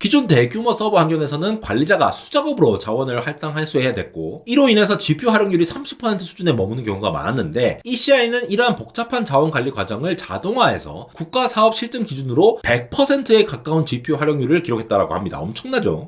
기존 대규모 서버 환경에서는 관리자가 수작업으로 자원을 할당할수해야 됐고, 이로 인해서 GPU 활용률이 30% 수준에 머무는 경우가 많았는데, ECI는 이러한 복잡한 자원 관리 과정을 자동화해서 국가 사업 실증 기준으로 100%에 가까운 GPU 활용률을 기록했다고 합니다. 엄청나죠?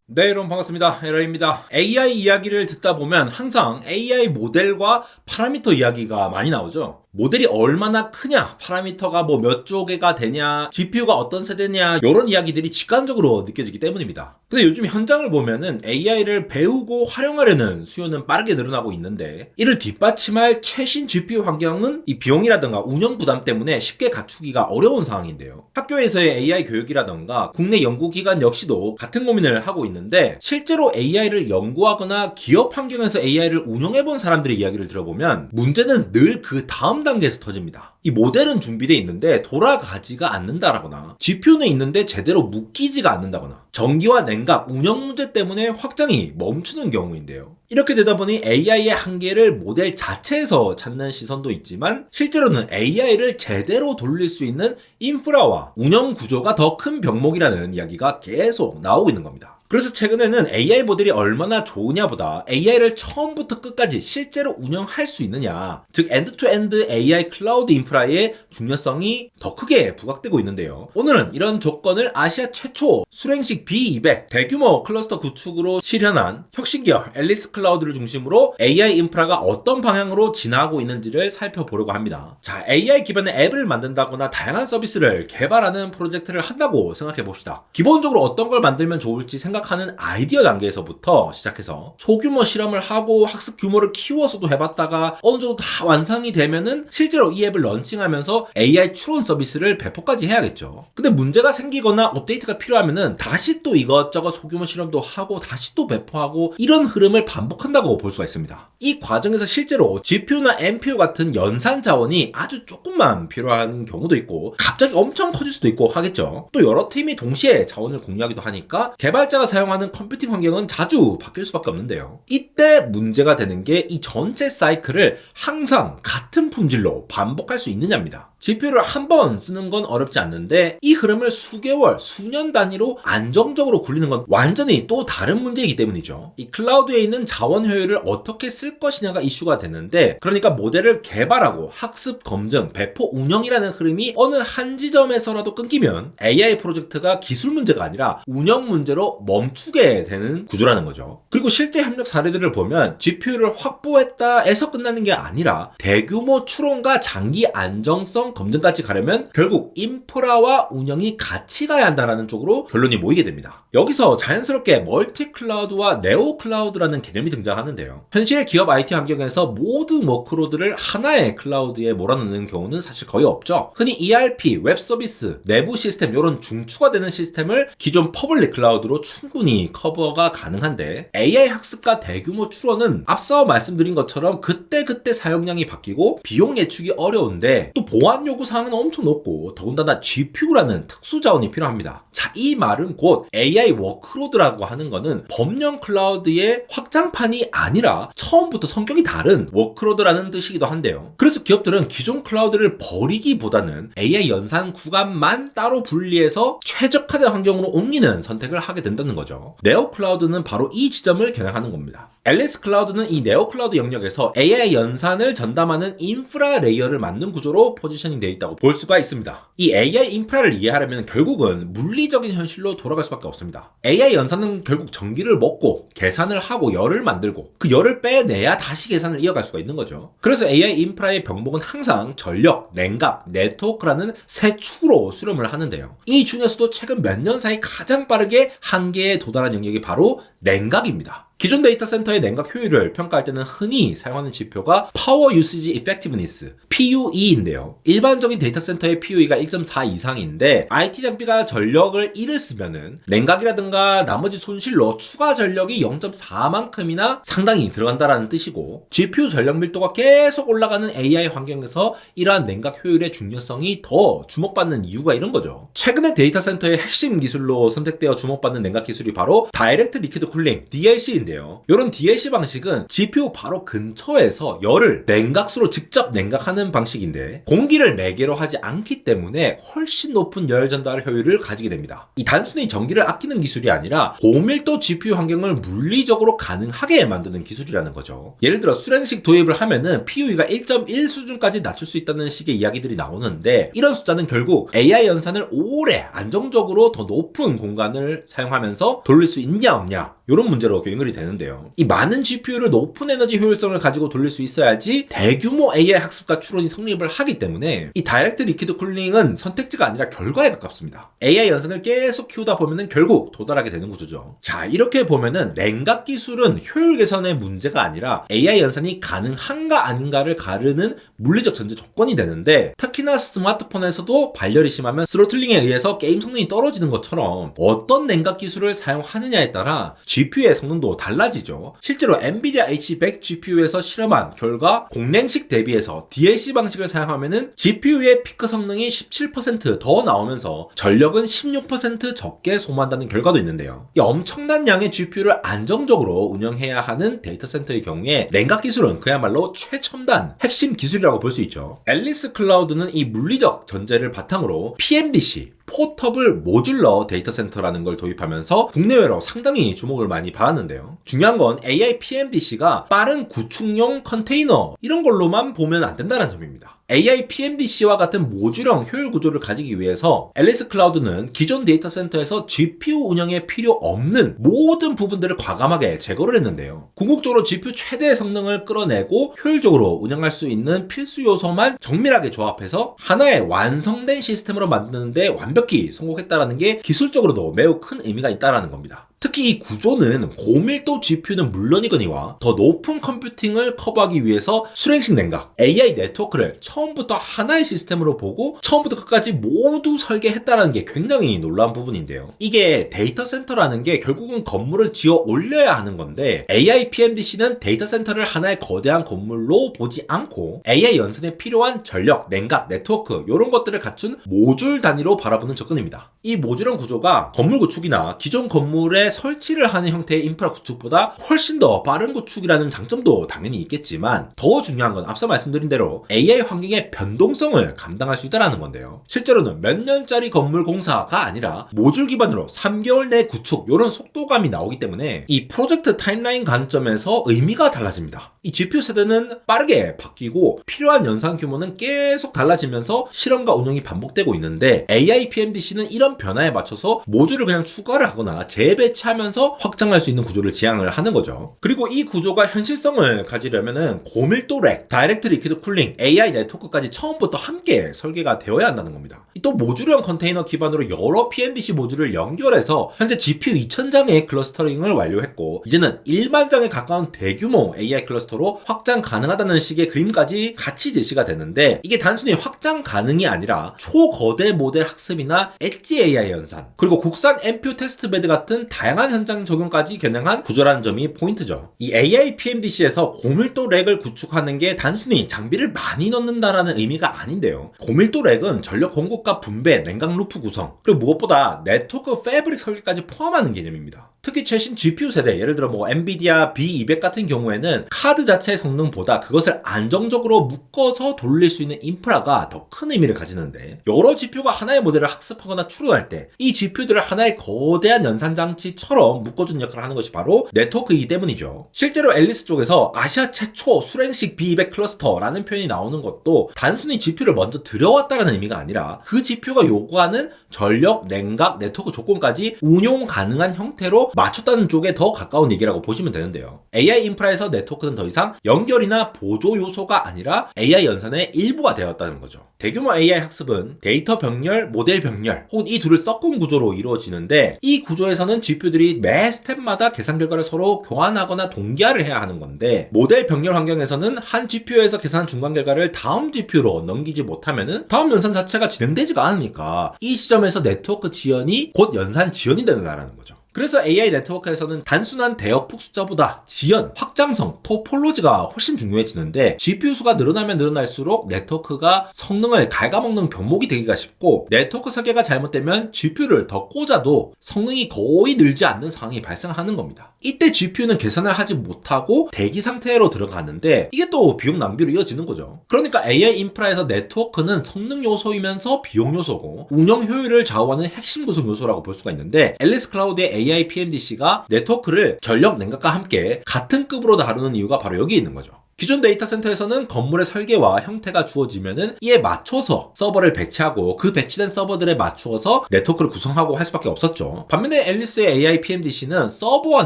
네, 여러분 반갑습니다. 에러입니다. AI 이야기를 듣다 보면 항상 AI 모델과 파라미터 이야기가 많이 나오죠. 모델이 얼마나 크냐, 파라미터가 뭐 몇 조개가 되냐, GPU가 어떤 세대냐, 이런 이야기들이 직관적으로 느껴지기 때문입니다. 근데 요즘 현장을 보면은 AI를 배우고 활용하려는 수요는 빠르게 늘어나고 있는데, 이를 뒷받침할 최신 GPU 환경은 이 비용이라든가 운영 부담 때문에 쉽게 갖추기가 어려운 상황인데요. 학교에서의 AI 교육이라든가 국내 연구기관 역시도 같은 고민을 하고 있는데, 실제로 AI를 연구하거나 기업 환경에서 AI를 운영해본 사람들의 이야기를 들어보면 문제는 늘 그 다음 단계에서 터집니다. 이 모델은 준비되어 있는데 돌아가지가 않는다라거나, GPU는 있는데 제대로 묶이지가 않는다거나, 전기와 냉각, 운영 문제 때문에 확장이 멈추는 경우인데요. 이렇게 되다 보니 AI의 한계를 모델 자체에서 찾는 시선도 있지만, 실제로는 AI를 제대로 돌릴 수 있는 인프라와 운영 구조가 더 큰 병목이라는 이야기가 계속 나오고 있는 겁니다. 그래서 최근에는 AI 모델이 얼마나 좋으냐보다 AI를 처음부터 끝까지 실제로 운영할 수 있느냐, 즉 엔드투엔드 AI 클라우드 인프라의 중요성이 더 크게 부각되고 있는데요. 오늘은 이런 조건을 아시아 최초 수랭식 B200 대규모 클러스터 구축으로 실현한 혁신기업 앨리스 클라우드를 중심으로 AI 인프라가 어떤 방향으로 진화하고 있는지를 살펴보려고 합니다. 자, AI 기반의 앱을 만든다거나 다양한 서비스를 개발하는 프로젝트를 한다고 생각해 봅시다. 기본적으로 어떤 걸 만들면 좋을지 생각하는 아이디어 단계에서부터 시작해서 소규모 실험을 하고 학습 규모를 키워서도 해봤다가 어느 정도 다 완성이 되면은 실제로 이 앱을 런칭하면서 AI 추론 서비스를 배포까지 해야겠죠. 근데 문제가 생기거나 업데이트가 필요하면은 다시 또 이것저것 소규모 실험도 하고 다시 또 배포하고, 이런 흐름을 반복한다고 볼 수가 있습니다. 이 과정에서 실제로 GPU나 NPU 같은 연산 자원이 아주 조금만 필요한 경우도 있고, 갑자기 엄청 커질 수도 있고 하겠죠. 또 여러 팀이 동시에 자원을 공유하기도 하니까 개발자가 사용하는 컴퓨팅 환경은 자주 바뀔 수밖에 없는데요. 이때 문제가 되는 게 이 전체 사이클을 항상 같은 품질로 반복할 수 있느냐입니다. GPU를 한 번 쓰는 건 어렵지 않는데, 이 흐름을 수개월, 수년 단위로 안정적으로 굴리는 건 완전히 또 다른 문제이기 때문이죠. 이 클라우드에 있는 자원 효율을 어떻게 쓸 것이냐가 이슈가 되는데, 그러니까 모델을 개발하고 학습, 검증, 배포, 운영이라는 흐름이 어느 한 지점에서라도 끊기면 AI 프로젝트가 기술 문제가 아니라 운영 문제로 멈추게 되는 구조라는 거죠. 그리고 실제 협력 사례들을 보면 GPU를 확보했다에서 끝나는 게 아니라 대규모 추론과 장기 안정성 검증까지 가려면 결국 인프라와 운영이 같이 가야 한다는 쪽으로 결론이 모이게 됩니다. 여기서 자연스럽게 멀티 클라우드와 네오 클라우드라는 개념이 등장하는데요. 현실의 기업 IT 환경에서 모든 워크로드를 하나의 클라우드에 몰아넣는 경우는 사실 거의 없죠. 흔히 ERP, 웹 서비스, 내부 시스템, 이런 중추가 되는 시스템을 기존 퍼블릭 클라우드로 충분히 커버가 가능한데, AI 학습과 대규모 추론은 앞서 말씀드린 것처럼 그때그때 사용량이 바뀌고 비용 예측이 어려운데, 또 보안 요구 사항은 엄청 높고 더군다나 GPU라는 특수 자원이 필요합니다. 자, 이 말은 곧 AI 워크로드라고 하는 거는 범용 클라우드의 확장판이 아니라 처음부터 성격이 다른 워크로드라는 뜻이기도 한데요. 그래서 기업들은 기존 클라우드를 버리기보다는 AI 연산 구간만 따로 분리해서 최적화된 환경으로 옮기는 선택을 하게 된다는 거죠. 네오 클라우드는 바로 이 지점을 겨냥하는 겁니다. 앨리스 클라우드는 이 네오 클라우드 영역에서 AI 연산을 전담하는 인프라 레이어를 만든 구조로 포지셔닝 되어 있다고 볼 수가 있습니다. 이 AI 인프라를 이해하려면 결국은 물리적인 현실로 돌아갈 수밖에 없습니다. AI 연산은 결국 전기를 먹고 계산을 하고 열을 만들고, 그 열을 빼내야 다시 계산을 이어갈 수가 있는 거죠. 그래서 AI 인프라의 병목은 항상 전력, 냉각, 네트워크라는 세 축으로 수렴을 하는데요. 이 중에서도 최근 몇 년 사이 가장 빠르게 한계에 도달한 영역이 바로 냉각입니다. 기존 데이터 센터의 냉각 효율을 평가할 때는 흔히 사용하는 지표가 Power Usage Effectiveness, PUE인데요. 일반적인 데이터 센터의 PUE가 1.4 이상인데, IT 장비가 전력을 1을 쓰면은 냉각이라든가 나머지 손실로 추가 전력이 0.4만큼이나 상당히 들어간다라는 뜻이고, GPU 전력 밀도가 계속 올라가는 AI 환경에서 이러한 냉각 효율의 중요성이 더 주목받는 이유가 이런 거죠. 최근에 데이터 센터의 핵심 기술로 선택되어 주목받는 냉각 기술이 바로 다이렉트 리퀴드 쿨링, DLC인데요. 방식인데요. 이런 DLC 방식은 GPU 바로 근처에서 열을 냉각수로 직접 냉각하는 방식인데 공기를 매개로 하지 않기 때문에 훨씬 높은 열 전달 효율을 가지게 됩니다. 이 단순히 전기를 아끼는 기술이 아니라 고밀도 GPU 환경을 물리적으로 가능하게 만드는 기술이라는 거죠. 예를 들어 수랭식 도입을 하면은 PUE가 1.1 수준까지 낮출 수 있다는 식의 이야기들이 나오는데 이런 숫자는 결국 AI 연산을 오래 안정적으로 더 높은 공간을 사용하면서 돌릴 수 있냐 없냐 이런 문제로 연결이 되는데요. 이 많은 GPU를 높은 에너지 효율성을 가지고 돌릴 수 있어야지 대규모 AI 학습과 추론이 성립을 하기 때문에 이 다이렉트 리퀴드 쿨링은 선택지가 아니라 결과에 가깝습니다. AI 연산을 계속 키우다 보면은 결국 도달하게 되는 구조죠. 자, 이렇게 보면은 냉각 기술은 효율 개선의 문제가 아니라 AI 연산이 가능한가 아닌가를 가르는 물리적 전제 조건이 되는데 특히나 스마트폰에서도 발열이 심하면 스로틀링에 의해서 게임 성능이 떨어지는 것처럼 어떤 냉각 기술을 사용하느냐에 따라 GPU의 성능도 달라지죠. 실제로 엔비디아 H100 GPU에서 실험한 결과 공랭식 대비해서 DLC 방식을 사용하면은 GPU의 피크 성능이 17% 더 나오면서 전력은 16% 적게 소모한다는 결과도 있는데요. 이 엄청난 양의 GPU를 안정적으로 운영해야 하는 데이터 센터의 경우에 냉각 기술은 그야말로 최첨단 핵심 기술이라고 볼 수 있죠. 앨리스 클라우드는 이 물리적 전제를 바탕으로 PMDC 포터블 모듈러 데이터 센터라는 걸 도입하면서 국내외로 상당히 주목을 많이 받았는데요. 중요한 건 AI PMDC가 빠른 구축용 컨테이너 이런 걸로만 보면 안 된다는 점입니다. AI PMDC와 같은 모듈형 효율 구조를 가지기 위해서 앨리스 클라우드는 기존 데이터 센터에서 GPU 운영에 필요 없는 모든 부분들을 과감하게 제거를 했는데요. 궁극적으로 GPU 최대 성능을 끌어내고 효율적으로 운영할 수 있는 필수 요소만 정밀하게 조합해서 하나의 완성된 시스템으로 만드는데 완벽히 성공했다는 게 기술적으로도 매우 큰 의미가 있다는 겁니다. 특히 이 구조는 고밀도 GPU는 물론이거니와 더 높은 컴퓨팅을 커버하기 위해서 수랭식 냉각, AI 네트워크를 처음부터 하나의 시스템으로 보고 처음부터 끝까지 모두 설계했다는 게 굉장히 놀라운 부분인데요. 이게 데이터 센터라는 게 결국은 건물을 지어 올려야 하는 건데 AI PMDC는 데이터 센터를 하나의 거대한 건물로 보지 않고 AI 연산에 필요한 전력, 냉각, 네트워크 이런 것들을 갖춘 모듈 단위로 바라보는 접근입니다. 이 모듈형 구조가 건물 구축이나 기존 건물의 설치를 하는 형태의 인프라 구축보다 훨씬 더 빠른 구축이라는 장점도 당연히 있겠지만 더 중요한 건 앞서 말씀드린 대로 AI 환경의 변동성을 감당할 수 있다는 건데요. 실제로는 몇 년짜리 건물 공사가 아니라 모듈 기반으로 3개월 내 구축 이런 속도감이 나오기 때문에 이 프로젝트 타임라인 관점에서 의미가 달라집니다. 이 GPU 세대는 빠르게 바뀌고 필요한 연산 규모는 계속 달라지면서 실험과 운영이 반복되고 있는데 AI PMDC는 이런 변화에 맞춰서 모듈을 그냥 추가를 하거나 재배치하면서 확장할 수 있는 구조를 지향을 하는 거죠. 그리고 이 구조가 현실성을 가지려면은 고밀도 렉, 다이렉트 리퀴드 쿨링, AI 네트워크까지 처음부터 함께 설계가 되어야 한다는 겁니다. 또 모듈형 컨테이너 기반으로 여러 PMDC 모듈을 연결해서 현재 GPU 2000장의 클러스터링을 완료했고 이제는 1만 장에 가까운 대규모 AI 클러스터로 확장 가능하다는 식의 그림까지 같이 제시가 되는데 이게 단순히 확장 가능이 아니라 초거대 모델 학습이나 엣지 AI 연산 그리고 국산 NPU 테스트베드 같은 다양한 현장 적용까지 겨냥한 구조라는 점이 포인트죠. 이 AI PMDC에서 고밀도 렉을 구축하는 게 단순히 장비를 많이 넣는다라는 의미가 아닌데요. 고밀도 렉은 전력 공급과 분배, 냉각 루프 구성 그리고 무엇보다 네트워크 패브릭 설계까지 포함하는 개념입니다. 특히 최신 GPU 세대 예를 들어 엔비디아 B200 같은 경우에는 카드 자체의 성능보다 그것을 안정적으로 묶어서 돌릴 수 있는 인프라가 더 큰 의미를 가지는데 여러 GPU가 하나의 모델을 학습하거나 추론할 때 이 GPU들을 하나의 거대한 연산 장치처럼 묶어주는 역할을 하는 것이 바로 네트워크이기 때문이죠. 실제로 앨리스 쪽에서 아시아 최초 수랭식 B200 클러스터라는 표현이 나오는 것도 단순히 GPU를 먼저 들여왔다는 의미가 아니라 그 GPU가 요구하는 전력, 냉각, 네트워크 조건까지 운용 가능한 형태로 맞췄다는 쪽에 더 가까운 얘기라고 보시면 되는데요. AI 인프라에서 네트워크는 더 이상 연결이나 보조 요소가 아니라 AI 연산의 일부가 되었다는 거죠. 대규모 AI 학습은 데이터 병렬, 모델 병렬 혹은 이 둘을 섞은 구조로 이루어지는데 이 구조에서는 GPU들이 매 스텝마다 계산 결과를 서로 교환하거나 동기화를 해야 하는 건데 모델 병렬 환경에서는 한 GPU에서 계산한 중간 결과를 다음 GPU로 넘기지 못하면은 다음 연산 자체가 진행되지가 않으니까 이 시점에서 네트워크 지연이 곧 연산 지연이 된다는 거죠. 그래서 AI 네트워크에서는 단순한 대역폭 숫자보다 지연, 확장성, 토폴로지가 훨씬 중요해지는데 GPU 수가 늘어나면 늘어날수록 네트워크가 성능을 갉아먹는 병목이 되기가 쉽고 네트워크 설계가 잘못되면 GPU를 더 꽂아도 성능이 거의 늘지 않는 상황이 발생하는 겁니다. 이때 GPU는 계산을 하지 못하고 대기 상태로 들어가는데 이게 또 비용 낭비로 이어지는 거죠. 그러니까 AI 인프라에서 네트워크는 성능 요소이면서 비용 요소고 운영 효율을 좌우하는 핵심 구성 요소라고 볼 수가 있는데 앨리스 클라우드의 AI PMDC가 네트워크를 전력 냉각과 함께 같은 급으로 다루는 이유가 바로 여기 있는 거죠. 기존 데이터 센터에서는 건물의 설계와 형태가 주어지면은 이에 맞춰서 서버를 배치하고 그 배치된 서버들에 맞추어서 네트워크를 구성하고 할 수밖에 없었죠. 반면에 앨리스의 AI PMDC는 서버와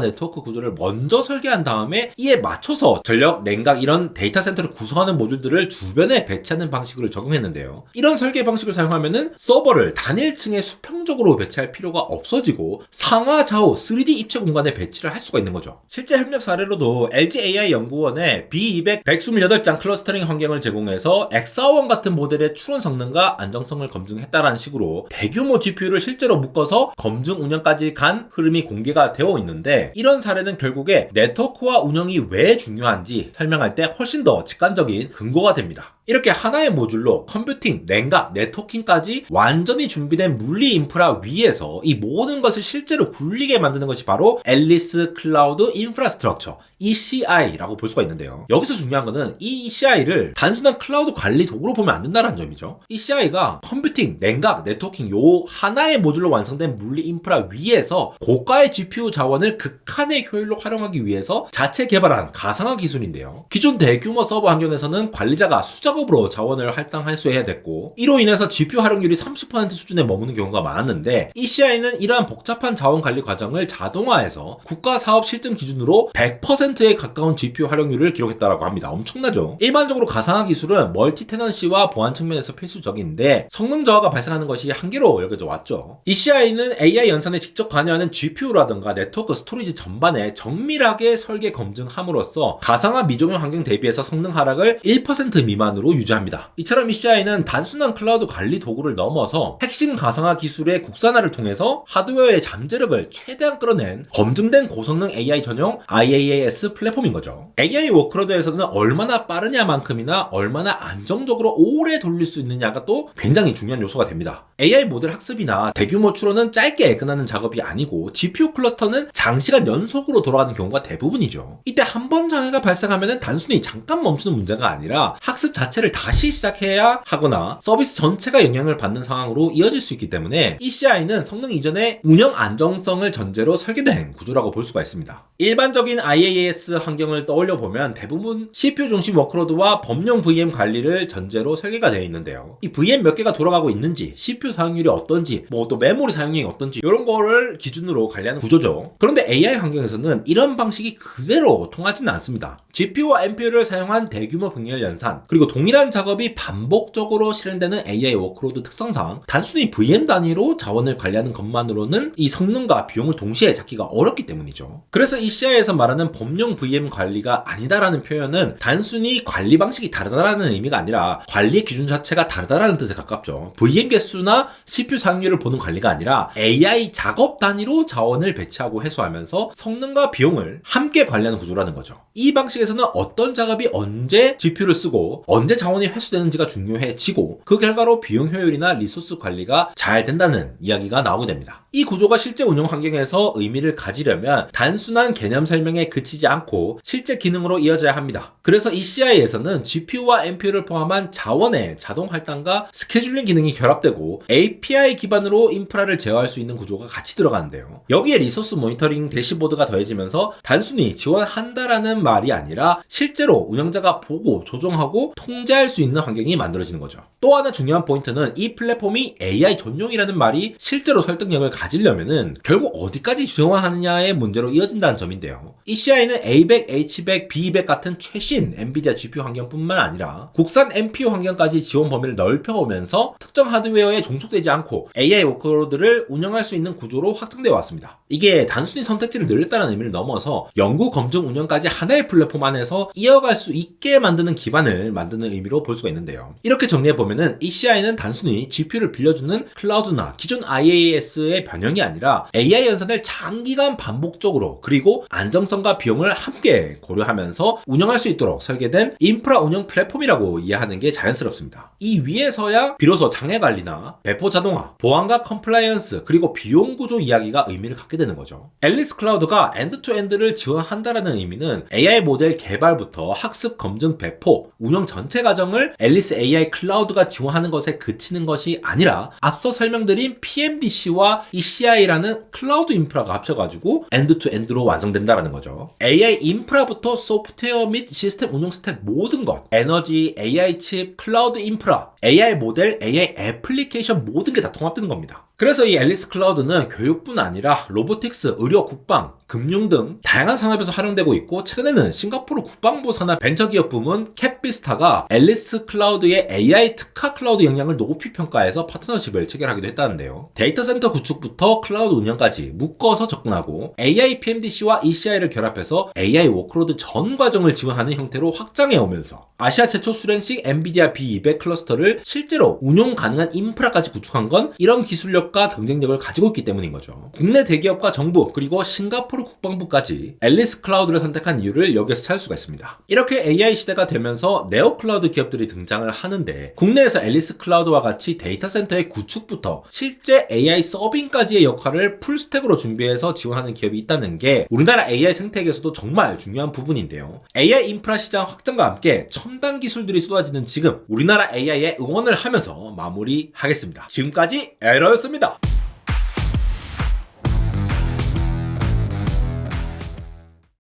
네트워크 구조를 먼저 설계한 다음에 이에 맞춰서 전력, 냉각 이런 데이터 센터를 구성하는 모듈들을 주변에 배치하는 방식을 적용했는데요. 이런 설계 방식을 사용하면은 서버를 단일층에 수평적으로 배치할 필요가 없어지고 상하 좌우 3D 입체 공간에 배치를 할 수가 있는 거죠. 실제 협력 사례로도 LG AI 연구원의 B200 128장 클러스터링 환경을 제공해서 X41 같은 모델의 추론 성능과 안정성을 검증했다라는 식으로 대규모 GPU를 실제로 묶어서 검증 운영까지 간 흐름이 공개가 되어 있는데 이런 사례는 결국에 네트워크와 운영이 왜 중요한지 설명할 때 훨씬 더 직관적인 근거가 됩니다. 이렇게 하나의 모듈로 컴퓨팅, 냉각, 네트워킹까지 완전히 준비된 물리 인프라 위에서 이 모든 것을 실제로 굴리게 만드는 것이 바로 앨리스 클라우드 인프라스트럭처 ECI라고 볼 수가 있는데요. 여기서 중요한 거는 이 ECI를 단순한 클라우드 관리 도구로 보면 안 된다는 점이죠. ECI가 컴퓨팅, 냉각, 네트워킹 요 하나의 모듈로 완성된 물리 인프라 위에서 고가의 GPU 자원을 극한의 효율로 활용하기 위해서 자체 개발한 가상화 기술인데요. 기존 대규모 서버 환경에서는 관리자가 수작업으로 자원을 할당할수해야 됐고 이로 인해서 GPU 활용률이 30% 수준에 머무는 경우가 많았는데 ECI는 이러한 복잡한 자원 관리 과정을 자동화해서 국가 사업 실증 기준으로 100%에 가까운 GPU 활용률을 기록했다라고 합니다. 엄청나죠? 일반적으로 가상화 기술은 멀티 테넌시와 보안 측면에서 필수적인데 성능 저하가 발생하는 것이 한계로 여겨져 왔죠. ECI는 AI 연산에 직접 관여하는 GPU라든가 네트워크 스토리지 전반에 정밀하게 설계 검증함으로써 가상화 미조명 환경 대비해서 성능 하락을 1% 미만으로 유지합니다. 이처럼 ECI는 단순한 클라우드 관리 도구를 넘어서 핵심 가상화 기술의 국산화를 통해서 하드웨어의 잠재력을 최대한 끌어낸 검증된 고성능 AI 전용 IaaS 플랫폼인 거죠. AI 워크로드에서는 얼마나 빠르냐만큼이나 얼마나 안정적으로 오래 돌릴 수 있느냐가 또 굉장히 중요한 요소가 됩니다. AI 모델 학습이나 대규모 추론은 짧게 끝나는 작업이 아니고 GPU 클러스터는 장시간 연속으로 돌아가는 경우가 대부분이죠. 이때 한 번 장애가 발생하면 단순히 잠깐 멈추는 문제가 아니라 학습 자체를 다시 시작해야 하거나 서비스 전체가 영향을 받는 상황으로 이어질 수 있기 때문에 ECI는 성능 이전에 운영 안정성을 전제로 설계된 구조라고 볼 수가 있습니다. 일반적인 IaaS 환경을 떠올려 보면 대부분 CPU 중심 워크로드와 범용 VM 관리를 전제로 설계가 되어 있는데요. 이 VM 몇 개가 돌아가고 있는지, CPU 사용률이 어떤지, 뭐 또 메모리 사용량이 어떤지 이런 거를 기준으로 관리하는 구조죠. 그런데 AI 환경에서는 이런 방식이 그대로 통하지는 않습니다. GPU와 NPU를 사용한 대규모 병렬 연산, 그리고 동일한 작업이 반복적으로 실행되는 AI 워크로드 특성상 단순히 VM 단위로 자원을 관리하는 것만으로는 이 성능과 비용을 동시에 잡기가 어렵기 때문이죠. 그래서 ECI에서 말하는 범용 VM 관리가 아니다라는 표현은 단순히 관리 방식이 다르다라는 의미가 아니라 관리의 기준 자체가 다르다라는 뜻에 가깝죠. VM 개수나 CPU 사용률을 보는 관리가 아니라 AI 작업 단위로 자원을 배치하고 해소하면서 성능과 비용을 함께 관리하는 구조라는 거죠. 이 방식에서는 어떤 작업이 언제 GPU를 쓰고 언제 자원이 회수되는지가 중요해지고 그 결과로 비용 효율이나 리소스 관리가 잘 된다는 이야기가 나오게 됩니다. 이 구조가 실제 운영 환경에서 의미를 가지려면 단순한 개념 설명에 그치지 않고 실제 기능으로 이어져야 합니다. 그래서 ECI에서는 GPU와 NPU를 포함한 자원의 자동 할당과 스케줄링 기능이 결합되고 API 기반으로 인프라를 제어할 수 있는 구조가 같이 들어가는데요. 여기에 리소스 모니터링 대시보드가 더해지면서 단순히 지원한다라는 말이 아니라 실제로 운영자가 보고 조정하고 통제할 수 있는 환경이 만들어지는 거죠. 또 하나 중요한 포인트는 이 플랫폼이 AI 전용이라는 말이 실제로 설득력을 가지려면은 결국 어디까지 지원하느냐의 문제로 이어진다는 점인데요. ECI는 A100, H100, B200 같은 최신 엔비디아 GPU 환경뿐만 아니라 국산 NPU 환경까지 지원 범위를 넓혀오면서 특정 하드웨어에 종속되지 않고 AI 워크로드를 운영할 수 있는 구조로 확장되어 왔습니다. 이게 단순히 선택지를 늘렸다는 의미를 넘어서 연구, 검증, 운영까지 하나의 플랫폼 안에서 이어갈 수 있게 만드는 기반을 만드는 있는 의미로 볼 수가 있는데요. 이렇게 정리해보면은 ECI는 단순히 GPU를 빌려주는 클라우드나 기존 IaaS의 변형이 아니라 AI 연산을 장기간 반복적으로 그리고 안정성과 비용을 함께 고려하면서 운영할 수 있도록 설계된 인프라 운영 플랫폼이라고 이해하는 게 자연스럽습니다. 이 위에서야 비로소 장애 관리나 배포 자동화, 보안과 컴플라이언스 그리고 비용 구조 이야기가 의미를 갖게 되는 거죠. 앨리스 클라우드가 엔드투엔드를 지원한다라는 의미는 AI 모델 개발부터 학습, 검증, 배포, 운영 전체 과정을 앨리스 AI 클라우드가 지원하는 것에 그치는 것이 아니라 앞서 설명드린 PMDC와 ECI라는 클라우드 인프라가 합쳐가지고 엔드투엔드로 완성된다라는 거죠. AI 인프라부터 소프트웨어 및 시스템 운영 스택 모든 것, 에너지, AI 칩, 클라우드 인프라, AI 모델, AI 애플리케이션 모든 게 다 통합되는 겁니다. 그래서 이 앨리스 클라우드는 교육뿐 아니라 로보틱스, 의료, 국방, 금융 등 다양한 산업에서 활용되고 있고 최근에는 싱가포르 국방부 산하 벤처기업 부문 캡비스타가 앨리스 클라우드의 AI 특화 클라우드 역량을 높이 평가해서 파트너십을 체결하기도 했다는데요. 데이터 센터 구축부터 클라우드 운영까지 묶어서 접근하고 AI PMDC와 ECI를 결합해서 AI 워크로드 전 과정을 지원하는 형태로 확장해 오면서 아시아 최초 수ren식 엔비디아 B200 클러스터를 실제로 운용 가능한 인프라까지 구축한 건 이런 기술력과 경쟁력을 가지고 있기 때문인 거죠. 국내 대기업과 정부 그리고 싱가포르 국방부까지 앨리스 클라우드를 선택한 이유를 여기서 찾을 수가 있습니다. 이렇게 AI 시대가 되면서 네오 클라우드 기업들이 등장을 하는데 국내에서 앨리스 클라우드와 같이 데이터 센터의 구축부터 실제 AI 서빙까지의 역할을 풀스택으로 준비해서 지원하는 기업이 있다는 게 우리나라 AI 생태계에서도 정말 중요한 부분인데요. AI 인프라 시장 확장과 함께 첨단 기술들이 쏟아지는 지금 우리나라 AI에 응원을 하면서 마무리하겠습니다. 지금까지 에러였습니다.